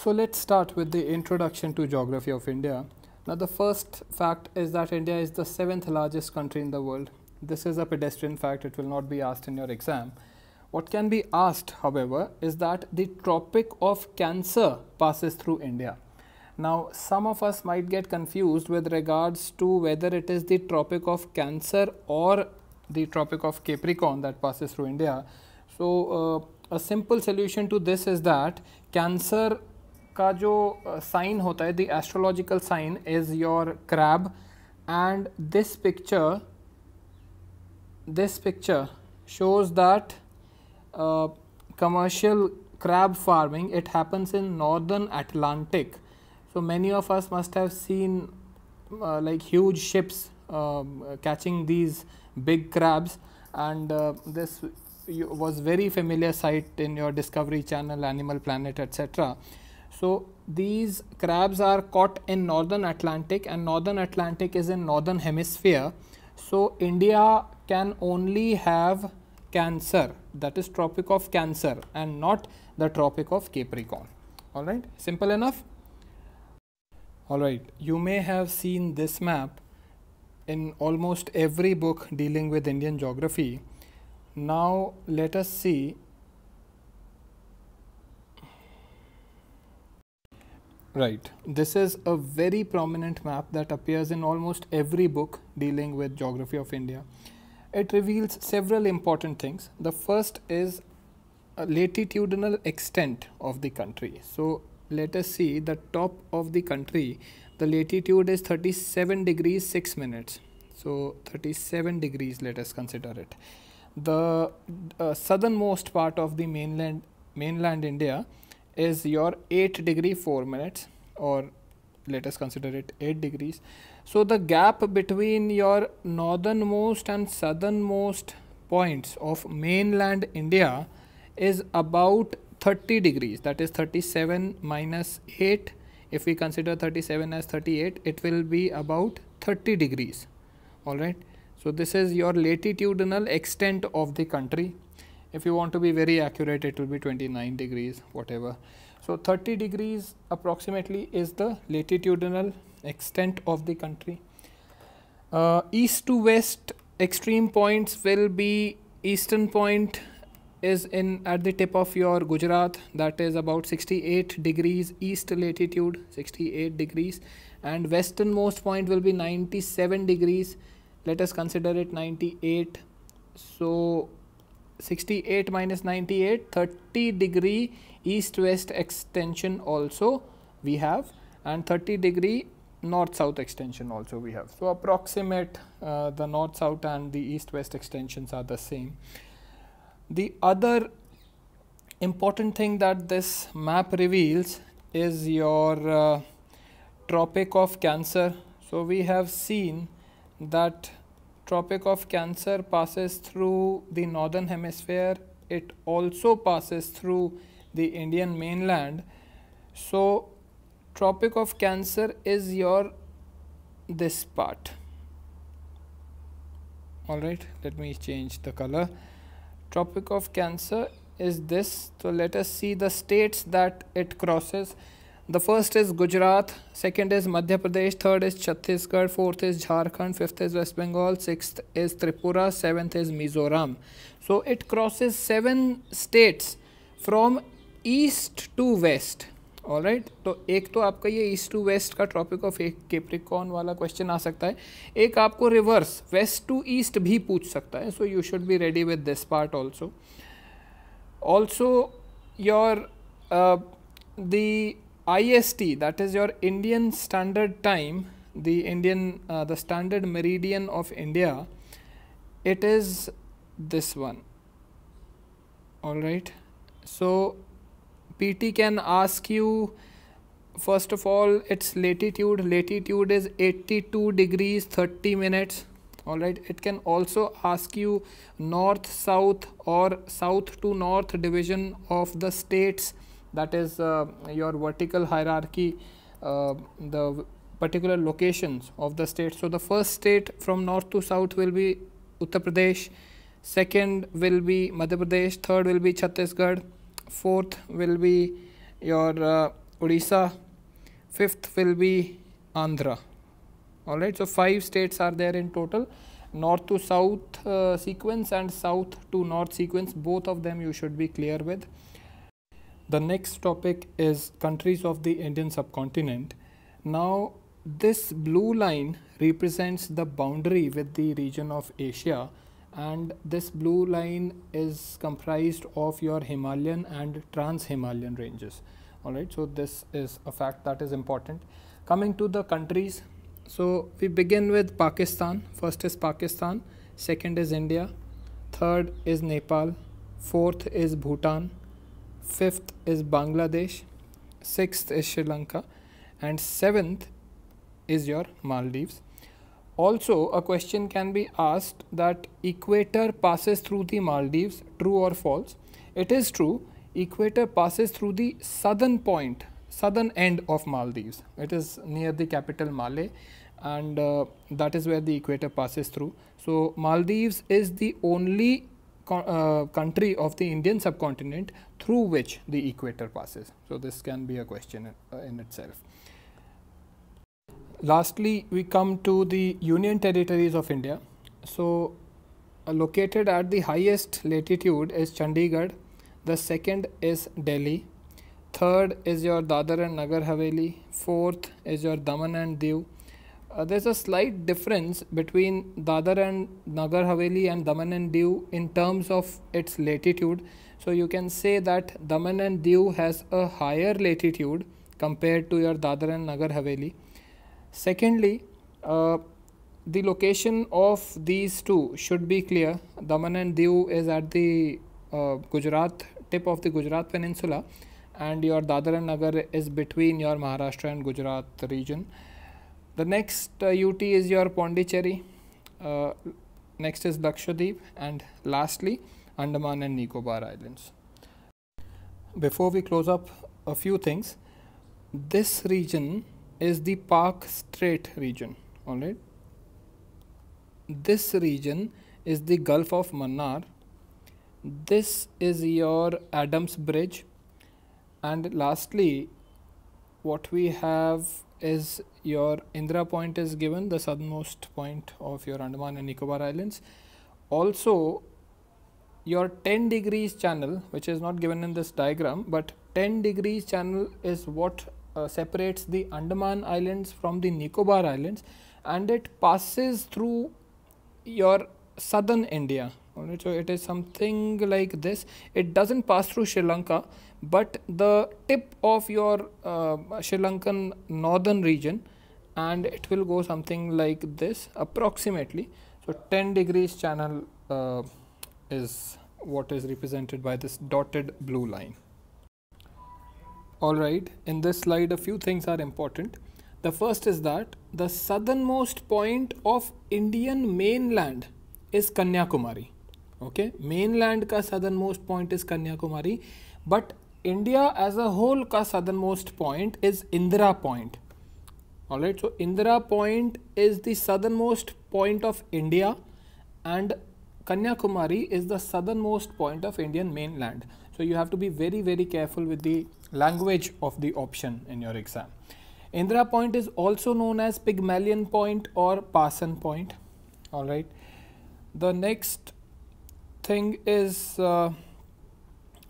So let's start with the introduction to geography of India. Now the first fact is that India is the 7th largest country in the world. This is a pedestrian fact, it will not be asked in your exam. What can be asked, however, is that the Tropic of Cancer passes through India. Now some of us might get confused with regards to whether it is the Tropic of Cancer or the Tropic of Capricorn that passes through India. So a simple solution to this is that Cancer का जो sign होता है, the astrological sign is your crab, and this picture shows that commercial crab farming, it happens in northern Atlantic. So many of us must have seen like huge ships catching these big crabs, and this was very familiar sight in your Discovery Channel, Animal Planet, etc. So these crabs are caught in northern Atlantic, and northern Atlantic is in northern hemisphere. So India can only have Cancer, that is Tropic of Cancer, and not the Tropic of Capricorn. All right, simple enough. All right, you may have seen this map in almost every book dealing with Indian geography. Now let us see. Right, this is a very prominent map that appears in almost every book dealing with geography of India. It reveals several important things. The first is a latitudinal extent of the country. So let us see the top of the country. The latitude is 37 degrees 6 minutes. So 37 degrees, let us consider it. The southernmost part of the mainland India is your 8 degree 4 minutes, or let us consider it 8 degrees. So the gap between your northernmost and southernmost points of mainland India is about 30 degrees, that is 37 minus 8. If we consider 37 as 38, it will be about 30 degrees. All right, so this is your latitudinal extent of the country. If you want to be very accurate, it will be 29 degrees, whatever. So 30 degrees approximately is the latitudinal extent of the country. East to west extreme points will be, eastern point is at the tip of your Gujarat, that is about 68 degrees east latitude, 68 degrees, and westernmost point will be 97 degrees. Let us consider it 98. So 68 minus 98, 30 degree east west extension also we have, and 30 degree north south extension also we have. So approximate the north south and the east west extensions are the same. The other important thing that this map reveals is your Tropic of Cancer. So we have seen that Tropic of Cancer passes through the northern hemisphere. It also passes through the Indian mainland. So Tropic of Cancer is your this part. All right, let me change the color. Tropic of Cancer is this. So let us see the states that it crosses. The first is Gujarat, second is Madhya Pradesh, third is Chhattisgarh, fourth is Jharkhand, fifth is West Bengal, sixth is Tripura, seventh is Mizoram. So it crosses 7 states from east to west. All right, तो एक तो आपका ये east to waste का tropic of Capricorn वाला question आ सकता है, एक आपको रिवर्स वेस्ट टू ईस्ट भी पूछ सकता है. So you should be ready with this part also. Also your the IST, that is your Indian Standard Time, the standard meridian of India, it is this one. All right, so PT can ask you first of all its latitude is 82 degrees 30 minutes. All right, it can also ask you north south or south to north division of the states, that is your vertical hierarchy, the particular locations of the states. So the first state from north to south will be Uttar Pradesh, second will be Madhya Pradesh, third will be Chhattisgarh, fourth will be your Odisha. Fifth will be Andhra. Alright, so 5 states are there in total. North to south sequence and south to north sequence, both of them you should be clear with. The next topic is countries of the Indian subcontinent. Now this blue line represents the boundary with the region of Asia, and this blue line is comprised of your Himalayan and trans-Himalayan ranges. Alright, so this is a fact that is important. Coming to the countries, so we begin with Pakistan. First is Pakistan, second is India, third is Nepal, fourth is Bhutan, fifth is Bangladesh, sixth is Sri Lanka, and seventh is your Maldives. Also, a question can be asked that equator passes through the Maldives, true or false? It is true. Equator passes through the southern point, southern end of Maldives. It is near the capital Malé, and that is where the equator passes through. So Maldives is the only country of the Indian subcontinent through which the equator passes. So this can be a question in itself. Lastly, we come to the Union Territories of India. So located at the highest latitude is Chandigarh, the second is Delhi, third is your Dadar and Nagar Haveli, fourth is your Daman and Diu. There's a slight difference between Dadar and Nagar Haveli and Daman and Diu in terms of its latitude. So you can say that Daman and Diu has a higher latitude compared to your Dadar and Nagar Haveli. Secondly, the location of these two should be clear. Daman and Diu is at the Gujarat, tip of the Gujarat peninsula, and your Dadar and Nagar is between your Maharashtra and Gujarat region. The next UT is your Pondicherry, next is Lakshadweep, and lastly Andaman and Nicobar Islands. Before we close up, a few things. This region is the Park Strait region. Alright, this region is the Gulf of Mannar. This is your Adams Bridge, and lastly what we have is your Indira Point is given, the southernmost point of your Andaman and Nicobar Islands. Also your 10 degrees channel, which is not given in this diagram, but 10 degrees channel is what separates the Andaman Islands from the Nicobar Islands, and it passes through your southern India. Alright, so it is something like this. It doesn't pass through Sri Lanka, but the tip of your Sri Lankan northern region, and it will go something like this approximately. So 10 degrees channel is what is represented by this dotted blue line. Alright, in this slide a few things are important. The first is that the southernmost point of Indian mainland is Kanyakumari. Okay, mainland ka southernmost point is Kanyakumari, but India as a whole ka southernmost point is Indira Point. Alright, so Indira Point is the southernmost point of India, and Kanyakumari is the southernmost point of Indian mainland. So you have to be very, very careful with the language of the option in your exam. Indira Point is also known as Pygmalion Point or Parson Point. Alright, the next thing is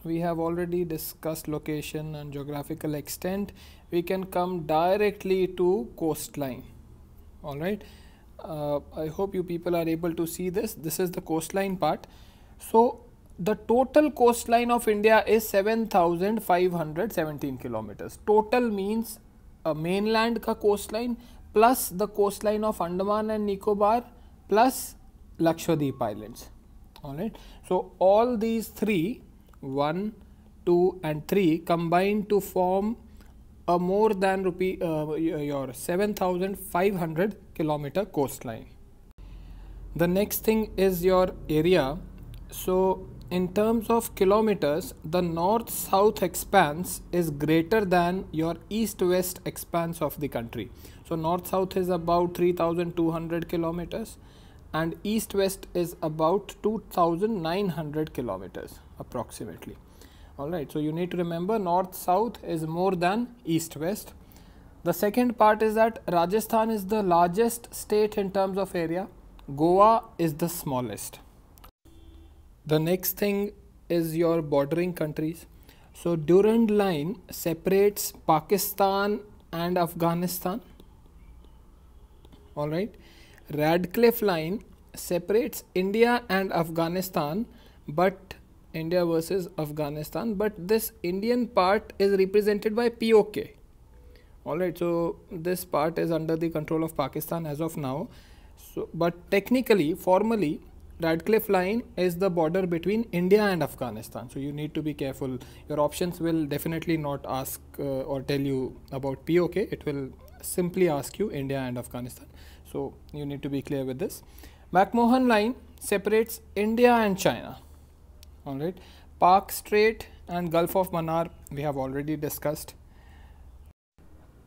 we have already discussed location and geographical extent. We can come directly to coastline. Alright, I hope you people are able to see this. This is the coastline part. So the total coastline of India is 7,517 kilometers. Total means a mainland ka coastline plus the coastline of Andaman and Nicobar plus Lakshadweep Islands. Alright, so all these three, 1, 2 and 3 combine to form a more than your 7,500 kilometer coastline. The next thing is your area. So in terms of kilometers, the north-south expanse is greater than your east-west expanse of the country. So north-south is about 3,200 kilometers and east-west is about 2,900 kilometers approximately. Alright, so you need to remember north south is more than east west. The second part is that Rajasthan is the largest state in terms of area, Goa is the smallest. The next thing is your bordering countries. So Durand line separates Pakistan and Afghanistan. Alright, Radcliffe line separates India and Afghanistan, but India versus Afghanistan, but this Indian part is represented by POK. Alright, so this part is under the control of Pakistan as of now. So, but technically, formally, Radcliffe line is the border between India and Afghanistan. So you need to be careful. Your options will definitely not ask or tell you about POK. It will simply ask you India and Afghanistan. So you need to be clear with this. McMahon line separates India and China. Alright, Park Strait and Gulf of Mannar we have already discussed.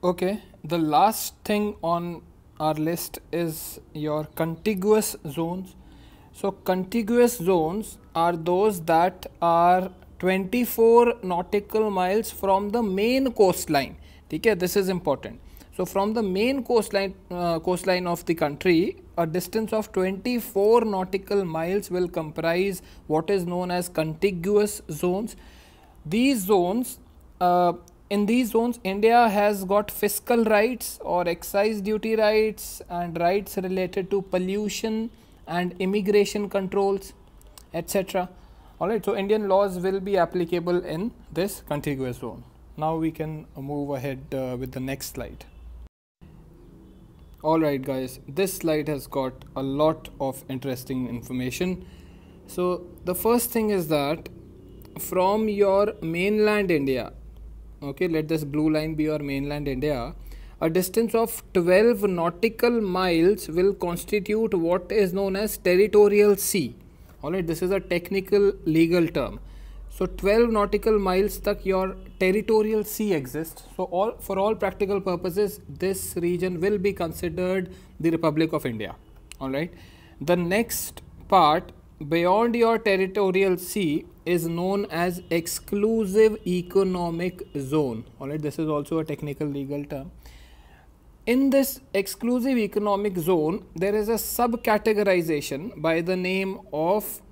Okay, the last thing on our list is your contiguous zones. So contiguous zones are those that are 24 nautical miles from the main coastline. Okay, this is important. So from the main coastline of the country, a distance of 24 nautical miles will comprise what is known as contiguous zones. These zones, in these zones, India has got fiscal rights or excise duty rights and rights related to pollution and immigration controls, etc. Alright, so Indian laws will be applicable in this contiguous zone. Now we can move ahead with the next slide. Alright guys, this slide has got a lot of interesting information. So the first thing is that from your mainland India, okay, let this blue line be your mainland India, a distance of 12 nautical miles will constitute what is known as territorial sea. Alright, this is a technical legal term. So 12 nautical miles tak your territorial sea exists. So for all practical purposes, this region will be considered the Republic of India. Alright. The next part beyond your territorial sea is known as exclusive economic zone. Alright, this is also a technical legal term. In this exclusive economic zone, there is a subcategorization by the name of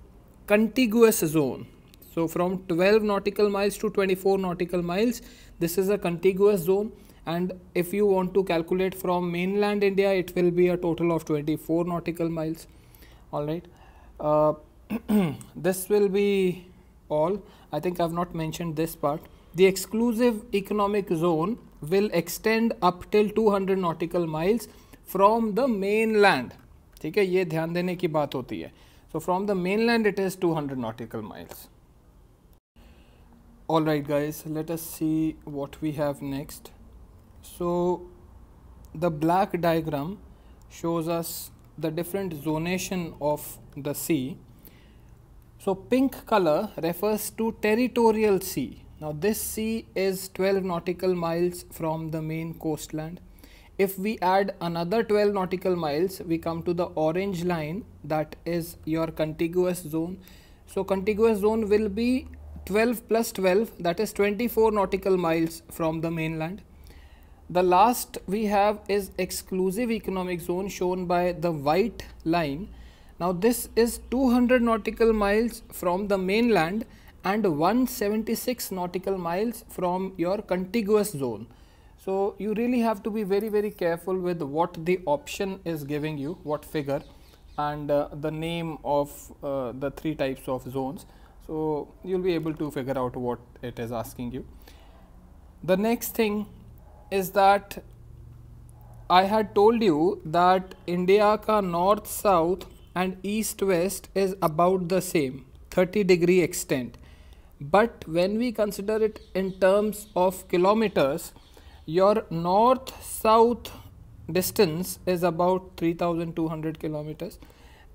contiguous zone. So from 12 nautical miles to 24 nautical miles, this is a contiguous zone, and if you want to calculate from mainland India, it will be a total of 24 nautical miles. Alright, this will be all. I think I have not mentioned this part. The exclusive economic zone will extend up till 200 nautical miles from the mainland. ठीक है, ये ध्यान देने की बात होती है. So from the mainland it is 200 nautical miles. Alright guys, let us see what we have next. So the black diagram shows us the different zonation of the sea. So pink color refers to territorial sea. Now this sea is 12 nautical miles from the main coastland. If we add another 12 nautical miles, we come to the orange line, that is your contiguous zone. So contiguous zone will be 12 plus 12, that is 24 nautical miles from the mainland. The last we have is exclusive economic zone, shown by the white line. Now this is 200 nautical miles from the mainland and 176 nautical miles from your contiguous zone. So you really have to be very careful with what the option is giving you, what figure, and the name of the three types of zones. So you'll be able to figure out what it is asking you. The next thing is that I had told you that India ka north south and east west is about the same, 30-degree extent. But when we consider it in terms of kilometers, your north south distance is about 3200 kilometers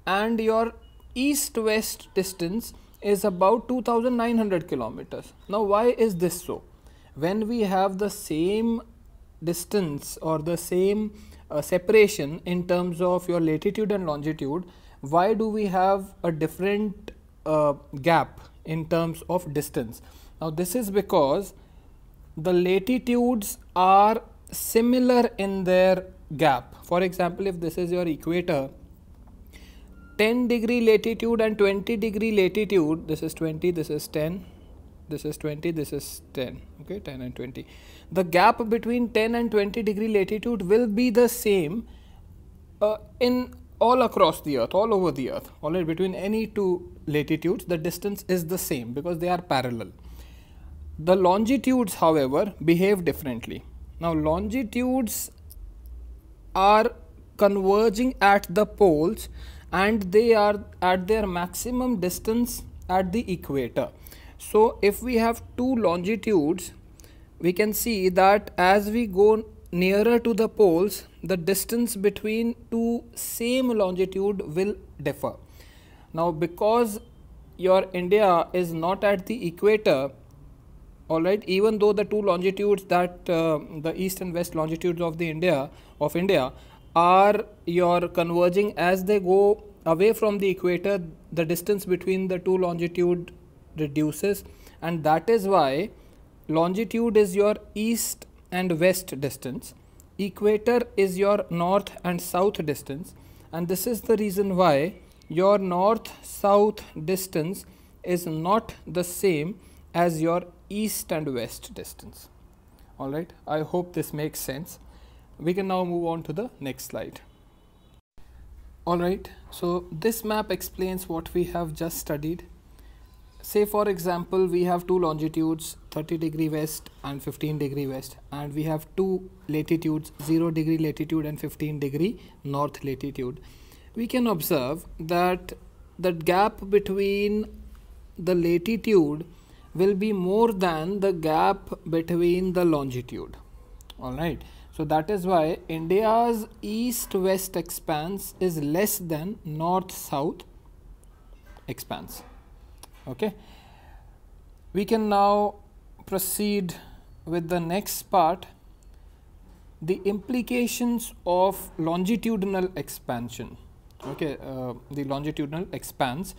and your east west distance is about 2900 kilometers. Now why is this so? When we have the same distance or the same separation in terms of your latitude and longitude, why do we have a different gap in terms of distance? Now this is because the latitudes are similar in their gap. For example, if this is your equator, 10 degree latitude and 20 degree latitude, this is 20, this is 10, this is 20, this is 10, okay, 10 and 20. The gap between 10 and 20 degree latitude will be the same in all across the earth, all over the earth, all right, between any two latitudes, the distance is the same because they are parallel. The longitudes, however, behave differently. Now, longitudes are converging at the poles and they are at their maximum distance at the equator. So, if we have two longitudes, we can see that as we go nearer to the poles, the distance between two same longitude will differ. Now, because your India is not at the equator, all right, even though the two longitudes that the east and west longitudes of India are your converging as they go away from the equator, the distance between the two longitude reduces, and that is why longitude is your east and west distance, equator is your north and south distance, and this is the reason why your north south distance is not the same as your east and west distance. All right, I hope this makes sense. We can now move on to the next slide. All right, so this map explains what we have just studied. Say for example, we have two longitudes, 30 degree west and 15 degree west, and we have two latitudes, 0 degree latitude and 15 degree north latitude. We can observe that the gap between the latitude will be more than the gap between the longitude. All right, so that is why India's east-west expanse is less than north-south expanse. Okay, we can now proceed with the next part, the implications of longitudinal expansion. Okay, the longitudinal expanse.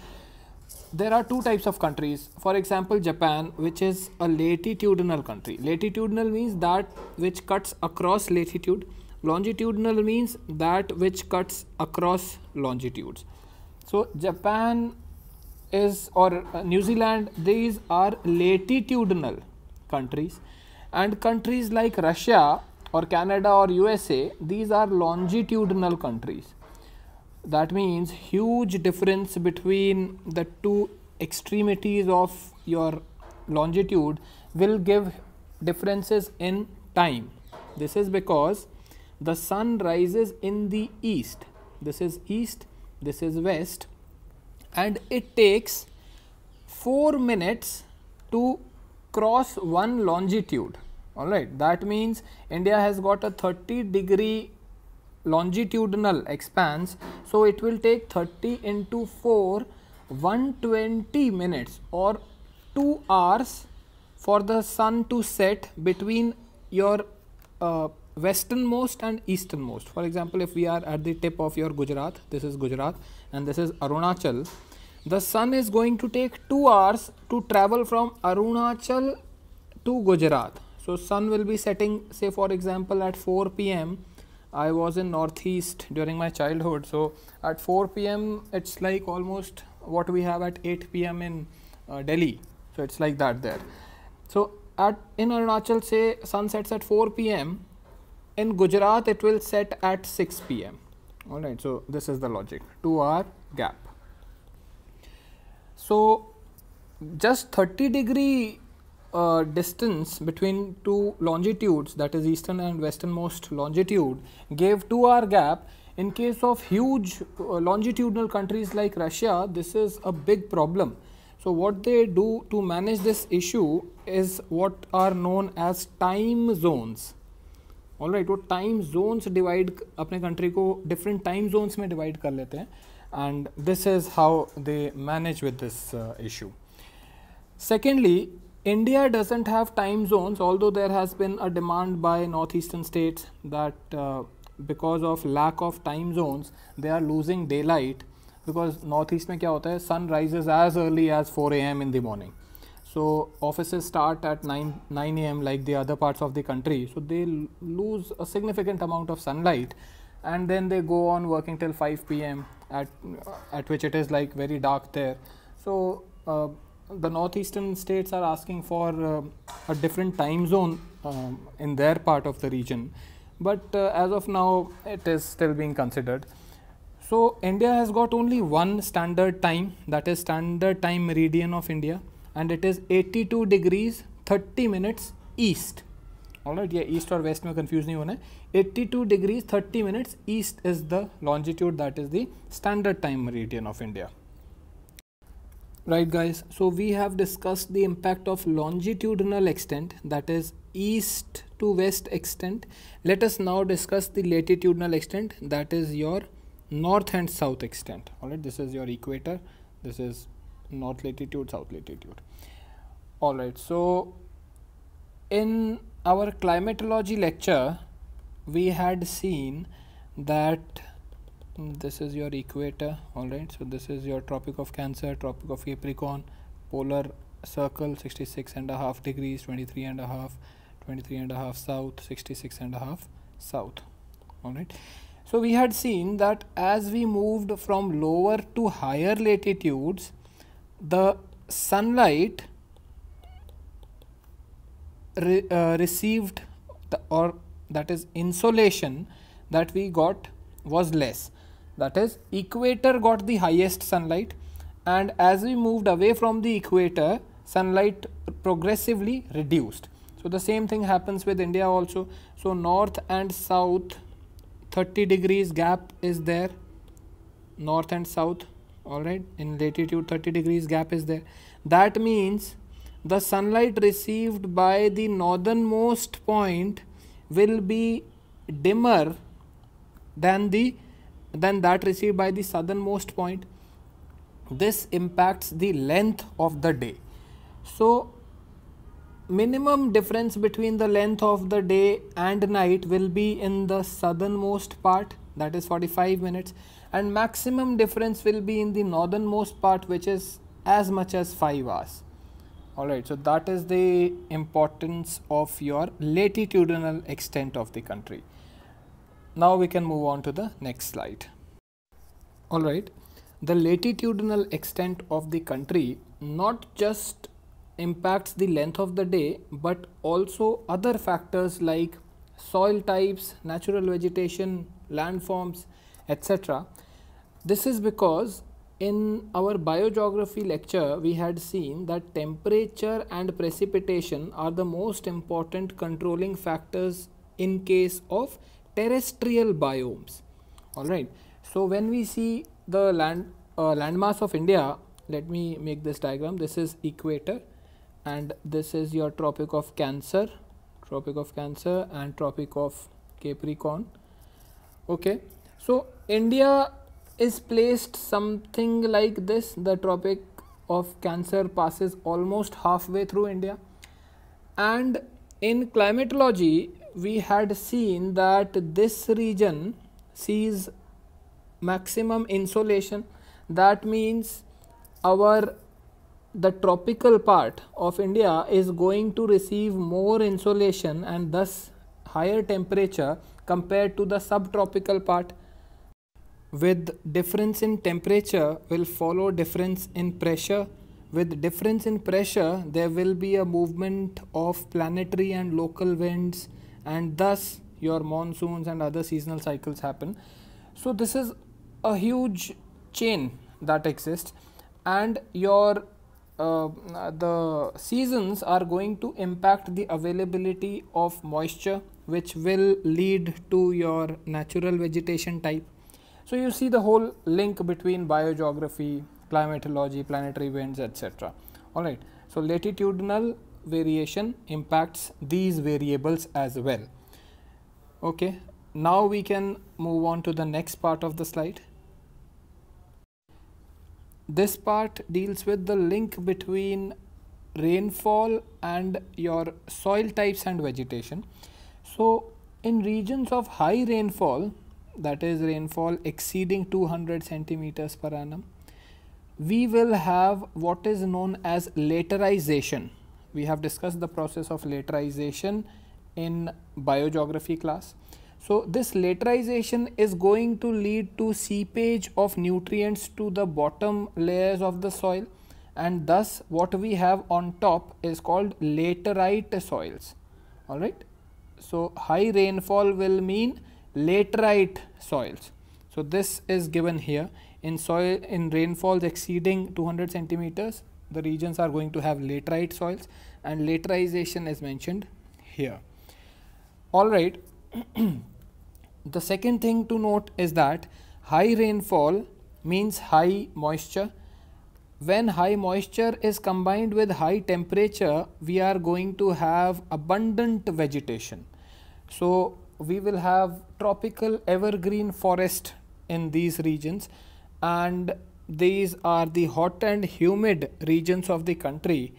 There are two types of countries. For example, Japan, which is a latitudinal country. Latitudinal means that which cuts across latitude. Longitudinal means that which cuts across longitudes. So, Japan is, or New Zealand, these are latitudinal countries, and countries like Russia or Canada or USA, these are longitudinal countries. That means huge difference between the two extremities of your longitude will give differences in time. This is because the sun rises in the east. This is east, this is west, and it takes 4 minutes to cross one longitude. All right, that means India has got a 30 degree longitudinal expanse, so it will take 30 into 4, 120 minutes or 2 hours for the sun to set between your westernmost and easternmost. For example, if we are at the tip of your Gujarat, this is Gujarat and this is Arunachal, the sun is going to take 2 hours to travel from Arunachal to Gujarat. So sun will be setting, say for example, at 4 p.m. I was in northeast during my childhood, so at 4 p.m. it's like almost what we have at 8 p.m. in Delhi. So it's like that there. So in Arunachal, say sun sets at 4 p.m. In Gujarat it will set at 6 p.m. All right, so this is the logic, 2 hour gap. So just 30 degree distance between two longitudes, that is eastern and westernmost longitude, gave 2 hour gap. In case of huge longitudinal countries like Russia, this is a big problem. So what they do to manage this issue is what are known as time zones. All right, वो time zones divide अपने country को different time zones में divide कर लेते हैं, and this is how they manage with this issue. Secondly, India doesn't have time zones, although there has been a demand by northeastern states that because of lack of time zones, they are losing daylight, because northeast में क्या होता है, sun rises as early as 4 a.m. in the morning. So offices start at 9 a.m. like the other parts of the country. So they lose a significant amount of sunlight, and then they go on working till 5 p.m. at which it is like very dark there. So the northeastern states are asking for a different time zone in their part of the region, but as of now it is still being considered. So India has got only one standard time, that is standard time meridian of India, and it is 82 degrees 30 minutes east. Alright, yeah, east or west में confuse नहीं होना है. 82 degrees 30 minutes east is the longitude, that is the standard time meridian of India. Right guys, so we have discussed the impact of longitudinal extent, that is east to west extent. Let us now discuss the latitudinal extent, that is your north and south extent. Alright, this is your equator, this is north latitude, south latitude. Alright, so in our climatology lecture we had seen that this is your equator. Alright, so this is your Tropic of Cancer, Tropic of Capricorn, polar circle 66.5 degrees, 23.5 south, 66.5 south. Alright, so we had seen that as we moved from lower to higher latitudes, the sunlight received or that is insolation that we got was less. That is, equator got the highest sunlight, and as we moved away from the equator, sunlight progressively reduced. So the same thing happens with India also. So north and south 30 degrees gap is there, north and south. Alright, in latitude 30 degrees gap is there. That means the sunlight received by the northernmost point will be dimmer than that received by the southernmost point. This impacts the length of the day. So minimum difference between the length of the day and night will be in the southernmost part, that is 45 minutes, and maximum difference will be in the northernmost part, which is as much as 5 hours. Alright, so that is the importance of your latitudinal extent of the country. Now we can move on to the next slide. Alright, the latitudinal extent of the country not just impacts the length of the day, but also other factors like soil types, natural vegetation, landforms, etc. This is because in our biogeography lecture we had seen that temperature and precipitation are the most important controlling factors in case of terrestrial biomes. Alright, so when we see the landmass of India, let me make this diagram. This is equator and this is your Tropic of Cancer and Tropic of Capricorn. Okay, so India is placed something like this. The Tropic of Cancer passes almost halfway through India, and in climatology we had seen that this region sees maximum insolation. That means the tropical part of India is going to receive more insolation and thus higher temperature compared to the subtropical part. With difference in temperature will follow difference in pressure. With difference in pressure, there will be a movement of planetary and local winds, and thus your monsoons and other seasonal cycles happen. So this is a huge chain that exists, and your the seasons are going to impact the availability of moisture, which will lead to your natural vegetation type. So you see the whole link between biogeography, climatology, planetary winds, etc. Alright, so latitudinal variation impacts these variables as well. Okay, now we can move on to the next part of the slide. This part deals with the link between rainfall and your soil types and vegetation. So in regions of high rainfall, that is rainfall exceeding 200 centimeters per annum, we will have what is known as laterization. We have discussed the process of laterization in biogeography class. So, this laterization is going to lead to seepage of nutrients to the bottom layers of the soil, and thus what we have on top is called laterite soils. Alright. So, high rainfall will mean laterite soils. So, this is given here. In soil, in rainfalls exceeding 200 centimeters, the regions are going to have laterite soils, and laterization is mentioned here. Alright. The second thing to note is that high rainfall means high moisture. When high moisture is combined with high temperature, we are going to have abundant vegetation. So, we will have tropical evergreen forest in these regions, and these are the hot and humid regions of the country,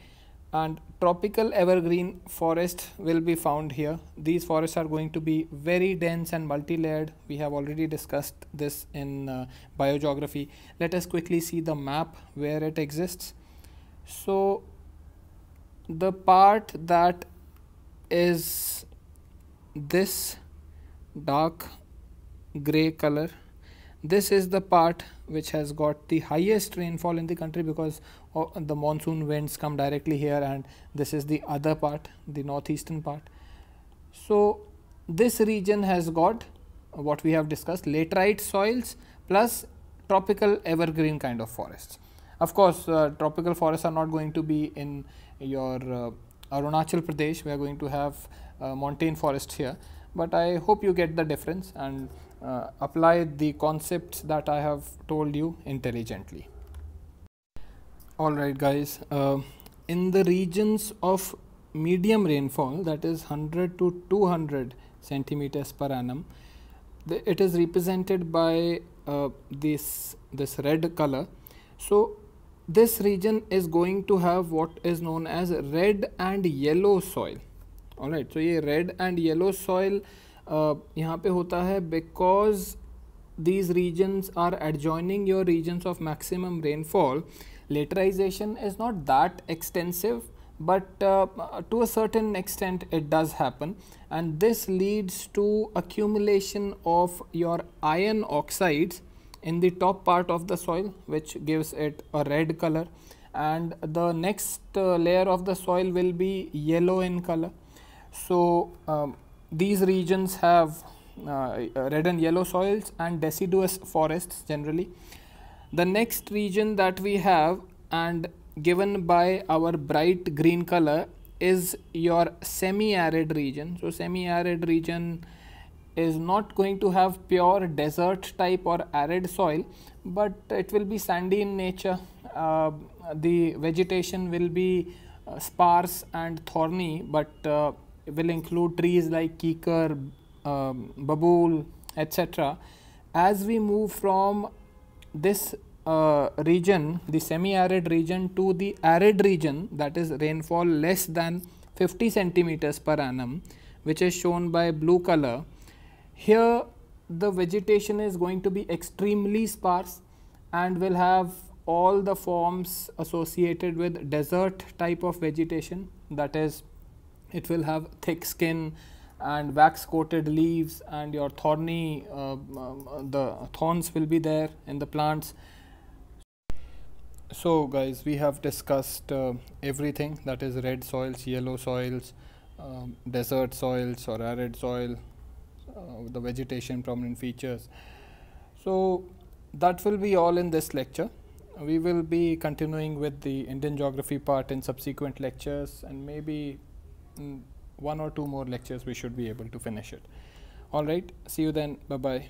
and tropical evergreen forest will be found here. These forests are going to be very dense and multi-layered. We have already discussed this in biogeography. Let us quickly see the map where it exists. So, the part that is this dark gray color, this is the part which has got the highest rainfall in the country, because the monsoon winds come directly here, and this is the other part, the northeastern part. So, this region has got what we have discussed, laterite soils plus tropical evergreen kind of forests. Of course, tropical forests are not going to be in your Arunachal Pradesh. We are going to have montane forest here, but I hope you get the difference and apply the concepts that I have told you intelligently. Alright guys, in the regions of medium rainfall, that is 100 to 200 centimeters per annum, it is represented by this red color. So, this region is going to have what is known as red and yellow soil. Alright, so ये red and yellow soil यहाँ पे होता है because these regions are adjoining your regions of maximum rainfall. Laterization is not that extensive, but to a certain extent it does happen, and this leads to accumulation of your iron oxides in the top part of the soil, which gives it a red color, and the next layer of the soil will be yellow in color. So, these regions have red and yellow soils and deciduous forests generally. The next region that we have, and given by our bright green color, is your semi-arid region. So, semi-arid region is not going to have pure desert type or arid soil, but it will be sandy in nature. The vegetation will be sparse and thorny, but will include trees like kikar, babool, etc. As we move from this region, the semi-arid region, to the arid region, that is rainfall less than 50 centimeters per annum, which is shown by blue color, here the vegetation is going to be extremely sparse and will have all the forms associated with desert type of vegetation, that is, it will have thick skin and wax coated leaves, and your thorny the thorns will be there in the plants. So guys, we have discussed everything, that is red soils, yellow soils, desert soils or arid soil, the vegetation prominent features. So that will be all in this lecture. We will be continuing with the Indian geography part in subsequent lectures, and maybe one or two more lectures we should be able to finish it. Alright, see you then, bye bye.